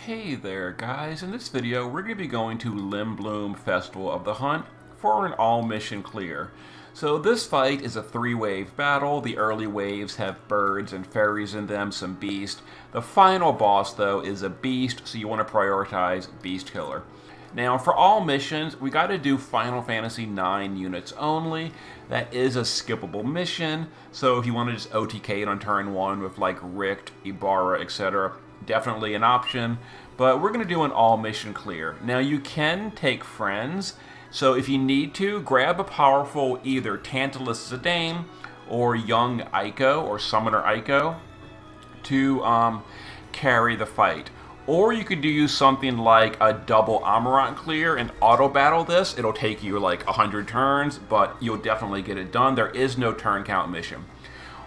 Hey there guys, in this video we're going to be going to Lindblum Festival of the Hunt for an all mission clear. So this fight is a 3-wave battle. The early waves have birds and fairies in them, some beast. The final boss though is a beast, so you want to prioritize beast killer. Now for all missions we got to do Final Fantasy IX units only. That is a skippable mission, so if you want to just OTK it on turn 1 with like Richt, Ibarra, etc., definitely an option, but we're going to do an all mission clear. Now you can take friends, so if you need to, grab a powerful either Tantalus Zidane or young Aiko or Summoner Aiko to carry the fight. Or you could do something like a double Amarant clear and auto battle this. It'll take you like 100 turns, but you'll definitely get it done. There is no turn count mission.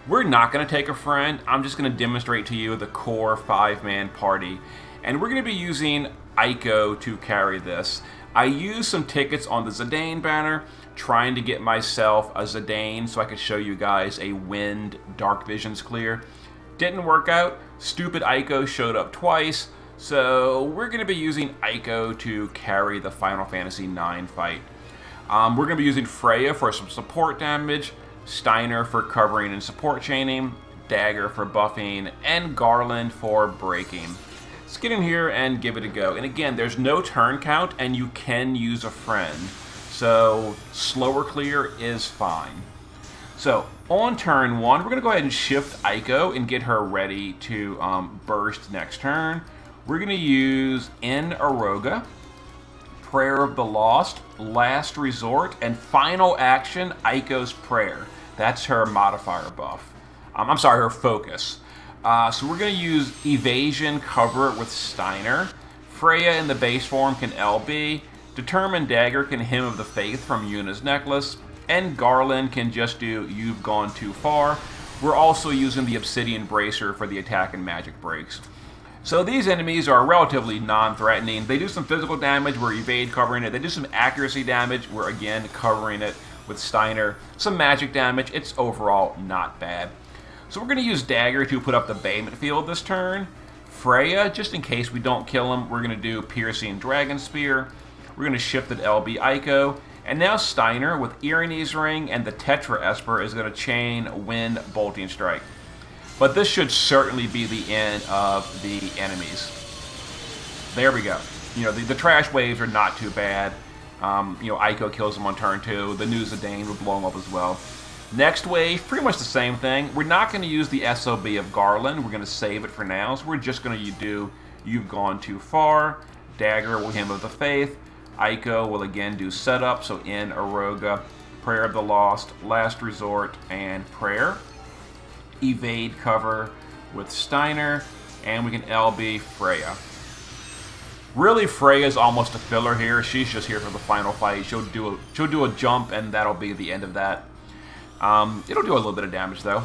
We're not going to take a friend. I'm just going to demonstrate to you the core 5-man party. And we're going to be using Aiko to carry this. I used some tickets on the Zidane banner, trying to get myself a Zidane so I could show you guys a Wind Dark Visions clear. Didn't work out. Stupid Aiko showed up twice. So we're going to be using Aiko to carry the Final Fantasy IX fight. We're going to be using Freya for some support damage, Steiner for covering and support chaining, Dagger for buffing, and Garland for breaking. Let's get in here and give it a go. And again, there's no turn count and you can use a friend. So slower clear is fine. So on turn 1, we're going to go ahead and shift Aiko and get her ready to burst next turn. We're going to use In Aroga, Prayer of the Lost, Last Resort, and final action, Aiko's Prayer. That's her modifier buff. I'm sorry, her focus. So we're going to use Evasion, cover it with Steiner. Freya in the base form can LB. Determined Dagger can Hymn of the Faith from Yuna's necklace. And Garland can just do You've Gone Too Far. We're also using the Obsidian Bracer for the attack and magic breaks. So these enemies are relatively non-threatening. They do some physical damage, we're evade covering it. They do some accuracy damage, we're again covering it with Steiner. Some magic damage, it's overall not bad. So we're going to use Dagger to put up the Bayment Field this turn. Freya, just in case we don't kill him, we're going to do Piercing Dragon Spear. We're going to shift it LB Aiko. And now Steiner with Irene's Ring and the Tetra Esper is going to chain Wind Bolting Strike. But this should certainly be the end of the enemies. There we go. You know, the trash waves are not too bad. Aiko kills them on turn 2. The new Zidane will blow them up as well. Next wave, pretty much the same thing. We're not going to use the SOB of Garland. We're going to save it for now. So we're just going to do You've Gone Too Far. Dagger will Hymn of the Faith. Aiko will again do setup. So In Aroga, Prayer of the Lost, Last Resort, and Prayer. Evade cover with Steiner, and we can LB Freya. Really, Freya's almost a filler here. She's just here for the final fight. She'll do a jump, and that'll be the end of that. It'll do a little bit of damage though.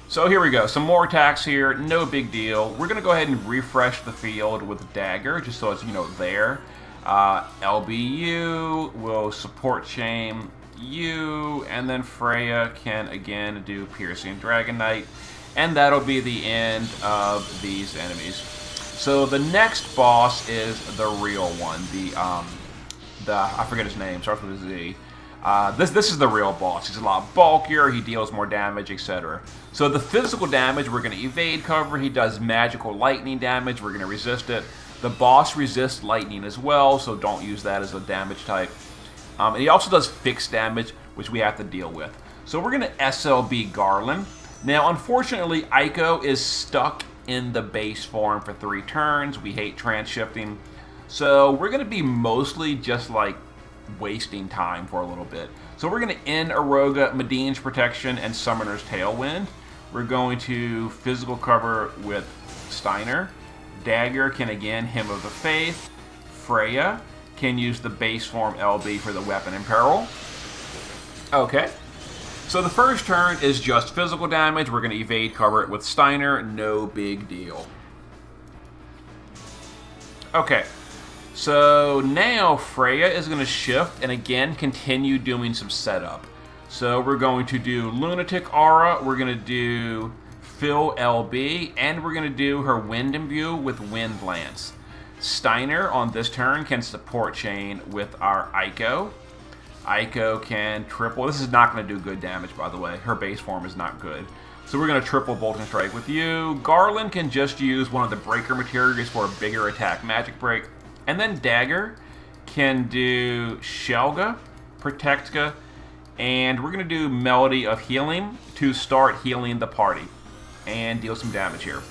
So here we go. Some more attacks here. No big deal. We're gonna go ahead and refresh the field with Dagger, just so it's there. LBU will support chain you, and then Freya can again do Piercing Dragon Knight, and that'll be the end of these enemies. So the next boss is the real one, the I forget his name, starts with a Z. This is the real boss. He's a lot bulkier, he deals more damage, etc. So the physical damage, we're going to evade cover. He does magical lightning damage, we're going to resist it. The boss resists lightning as well, so don't use that as a damage type. And he also does fixed damage, which we have to deal with. So we're going to SLB Garland. Now, unfortunately, Aiko is stuck in the base form for 3 turns. We hate trans-shifting. So we're going to be mostly just like wasting time for a little bit. So we're going to In Aroga, Medine's Protection, and Summoner's Tailwind. We're going to physical cover with Steiner. Dagger can again Hymn of the Faith. Freya can use the base form LB for the Weapon in Peril. Okay. So the first turn is just physical damage. We're going to evade cover it with Steiner. No big deal. Okay. So now Freya is going to shift and again continue doing some setup. So we're going to do Lunatic Aura. We're going to do Fill LB, and we're going to do her Wind Imbue with Wind Lance. Steiner on this turn can support chain with our Ico. Ico can triple. This is not going to do good damage, by the way. Her base form is not good. So we're going to triple Bolt and Strike with you. Garland can just use one of the breaker materials for a bigger attack magic break. And then Dagger can do Shelga, Protectka, and we're going to do Melody of Healing to start healing the party and deal some damage here.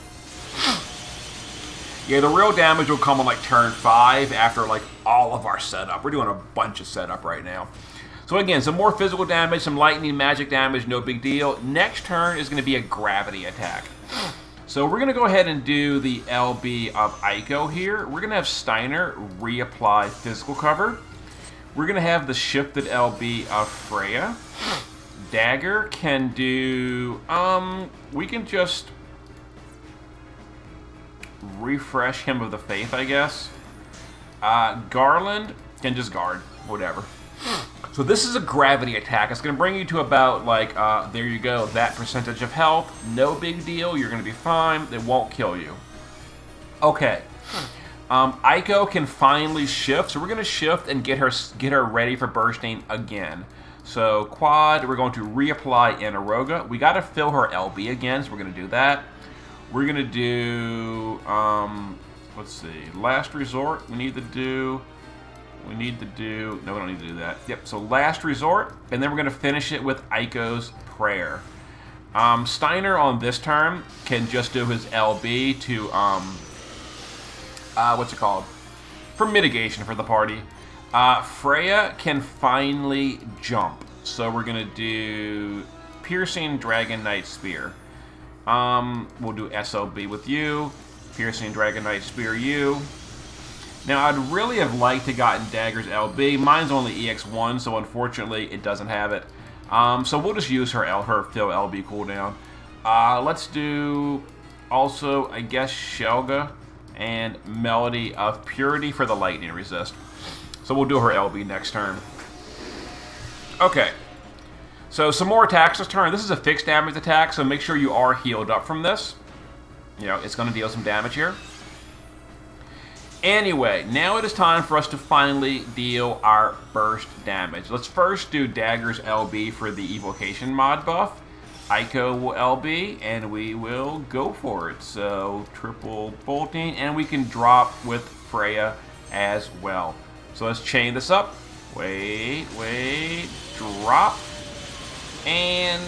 Yeah, the real damage will come on like turn 5 after like all of our setup. We're doing a bunch of setup right now. So again, some more physical damage, some lightning magic damage, no big deal. Next turn is going to be a gravity attack. So we're going to go ahead and do the LB of Ico here. We're going to have Steiner reapply physical cover. We're going to have the shifted LB of Freya. Dagger can do... we can just refresh him of the Faith, I guess. Garland can just guard, whatever. So this is a gravity attack. It's going to bring you to about, like, there you go, that percentage of health. No big deal. You're going to be fine. It won't kill you. Okay. Ico can finally shift. So we're going to shift and get her ready for bursting again. So quad, we're going to reapply Inaroga. We got to fill her LB again, so we're going to do that. We're going to do, let's see, last resort. We need to do, no, we don't need to do that. Yep, so last resort, and then we're going to finish it with Ico's Prayer. Steiner on this turn can just do his LB to, what's it called? For mitigation for the party. Freya can finally jump. So we're going to do Piercing Dragon Knight Spear. We'll do SLB with you. Piercing Dragon Knight Spear you. Now, I'd really have liked to gotten Dagger's LB. Mine's only EX1, so unfortunately it doesn't have it. So we'll just use her fill LB cooldown. Let's do also, I guess, Shelga and Melody of Purity for the lightning resist. So we'll do her LB next turn. Okay. So some more attacks this turn. This is a fixed damage attack, so make sure you are healed up from this. You know, it's going to deal some damage here. Anyway, now it is time for us to finally deal our burst damage. Let's first do Dagger's LB for the evocation mod buff. Ico will LB, and we will go for it. So triple bolting, and we can drop with Freya as well. So let's chain this up. Wait, drop. And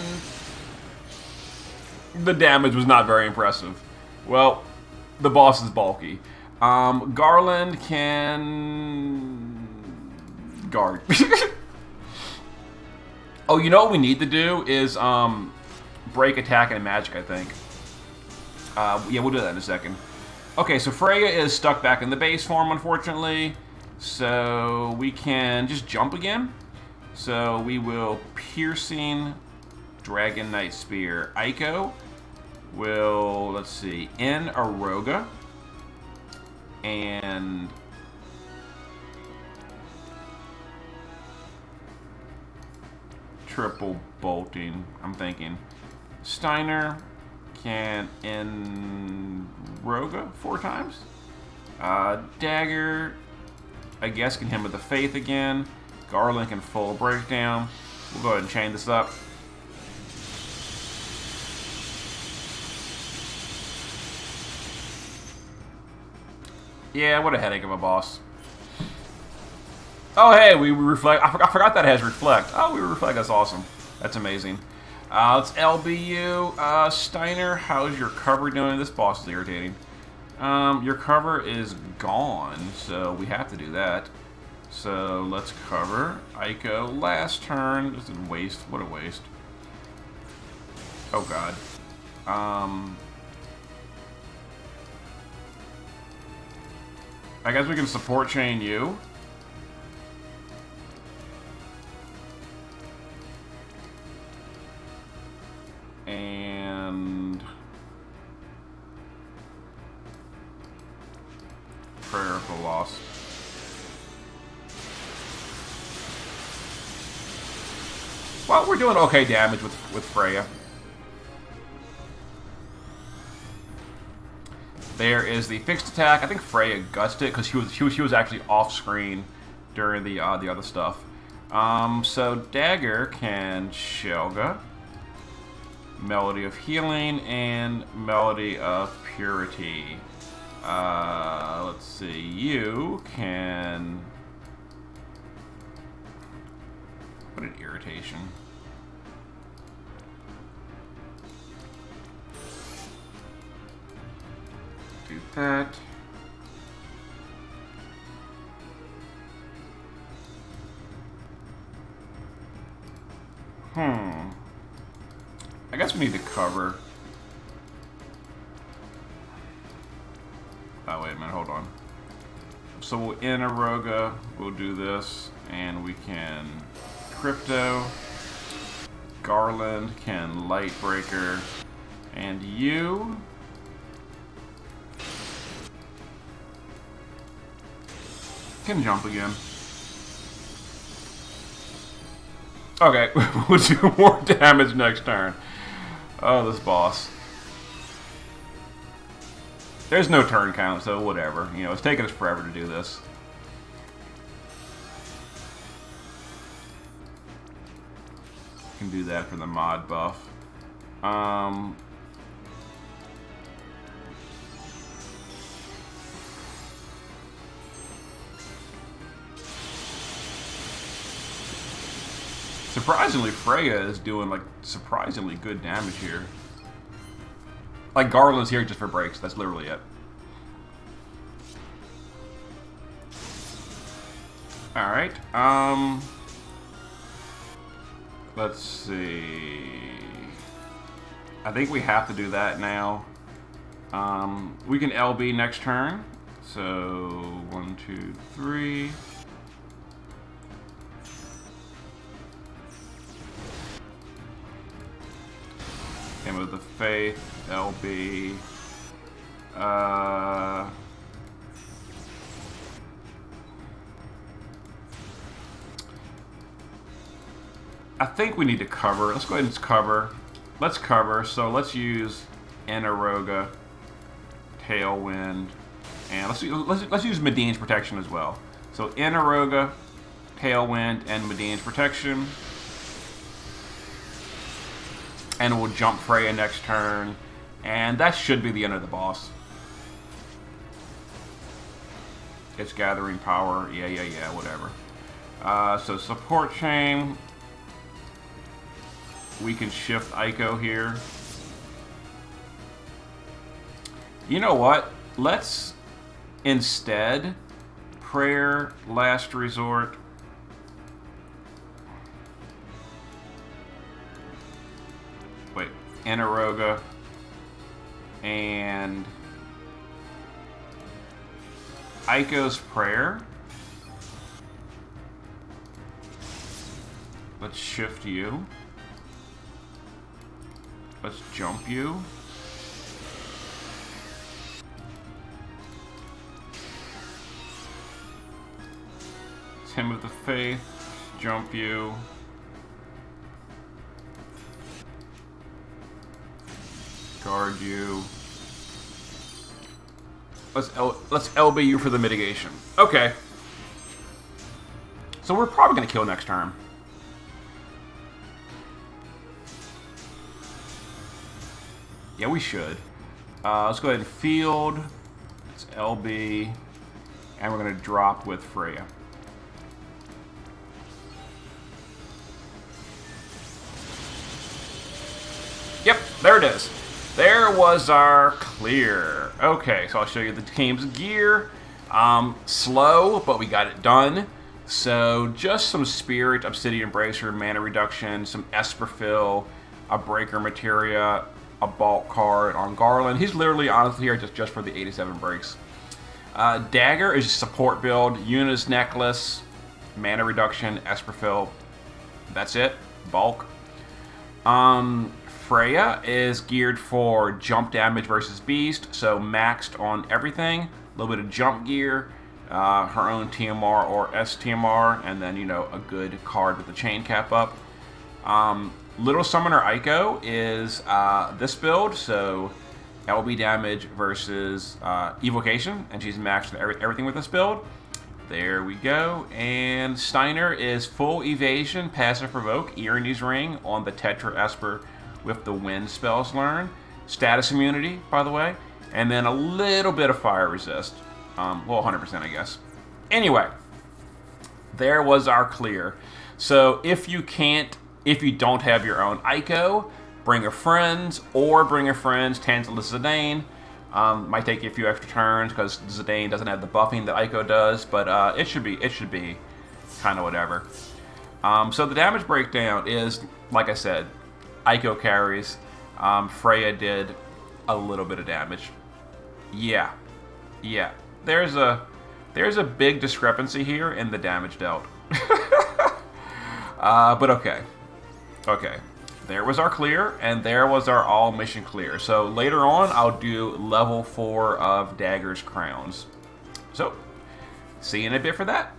the damage was not very impressive. Well, the boss is bulky. Garland can guard. Oh, you know what we need to do is break attack and magic, I think. Yeah, we'll do that in a second. Okay, so Freya is stuck back in the base form, unfortunately. So we can just jump again. So we will Piercing Dragon Knight Spear. Ico will, let's see, Inaroga. And triple bolting, I'm thinking. Steiner can Inaroga 4 times. Dagger, I guess, can hit with the Faith again. Garland can full breakdown. We'll go ahead and chain this up. Yeah, what a headache of a boss. Oh, hey, we reflect. I forgot that it has reflect. Oh, we reflect. That's awesome. That's amazing. Let's LBU. Steiner, how's your cover doing? This boss is irritating. Your cover is gone, so we have to do that. So let's cover. Ico, last turn. Just a waste. What a waste. Oh, God. I guess we can support chain you. And prayer of the lost. Well, we're doing okay damage with Freya. There is the fixed attack. I think Freya gutsed it because she was actually off screen during the other stuff. So Dagger can Shelga, Melody of Healing, and Melody of Purity. Let's see. You can. What an irritation. Do that. I guess we need to cover. Oh, wait a minute, hold on. So in Aroga, we'll do this, and we can Crypto. Garland can Lightbreaker, and you can jump again. Okay, we'll do more damage next turn. Oh, this boss. There's no turn count, so whatever. You know, it's taking us forever to do this. Can do that for the mod buff. Surprisingly, Freya is doing like surprisingly good damage here. Like Garland's here just for breaks. That's literally it. All right. Let's see. I think we have to do that now. We can LB next turn. So 1, 2, 3. Hymn of the Faith, LB. I think we need to cover. Let's go ahead and cover. Let's cover. So let's use Anaroga, Tailwind, and let's use Madine's Protection as well. So Anaroga, Tailwind, and Madine's Protection. And we'll jump Freya next turn. And that should be the end of the boss. It's gathering power. Yeah, whatever. So support chain. We can shift Ico here. You know what? Let's instead prayer last resort. Wait, Anaroga and Ico's prayer. Let's shift you. Let's jump you. Hymn of the Faith, jump you. Guard you. Let's LB you for the mitigation. Okay. So we're probably going to kill next turn. Yeah, we should. Let's go ahead and field. It's LB. And we're going to drop with Freya. Yep, there it is. There was our clear. Okay, so I'll show you the team's gear. Slow, but we got it done. So just some Spirit, Obsidian Bracer, Mana Reduction, some Esper Fill, a Breaker Materia, a bulk card on Garland. He's literally, honestly, here just for the 87 breaks. Dagger is a support build. Yuna's Necklace, Mana Reduction, Esper Fill. That's it. Bulk. Freya is geared for jump damage versus beast, so maxed on everything. A little bit of jump gear, her own TMR or STMR, and then, you know, a good card with the chain cap up. Little Summoner Ico is this build, so LB damage versus evocation, and she's maxed everything with this build. There we go. And Steiner is full evasion, passive provoke, Irony's Ring on the Tetra Esper with the wind spells learned. Status immunity, by the way. And then a little bit of fire resist. Well, 100%, I guess. Anyway, there was our clear. So if you don't have your own Ico, bring a friend's, or bring a friend's Tantalus Zidane. Might take you a few extra turns because Zidane doesn't have the buffing that Ico does, but it should be kind of whatever. So the damage breakdown is, like I said, Ico carries. Freya did a little bit of damage. Yeah. There's a big discrepancy here in the damage dealt. But okay. There was our clear, and there was our all mission clear. So later on, I'll do level 4 of Dagger's Crowns. So, see you in a bit for that.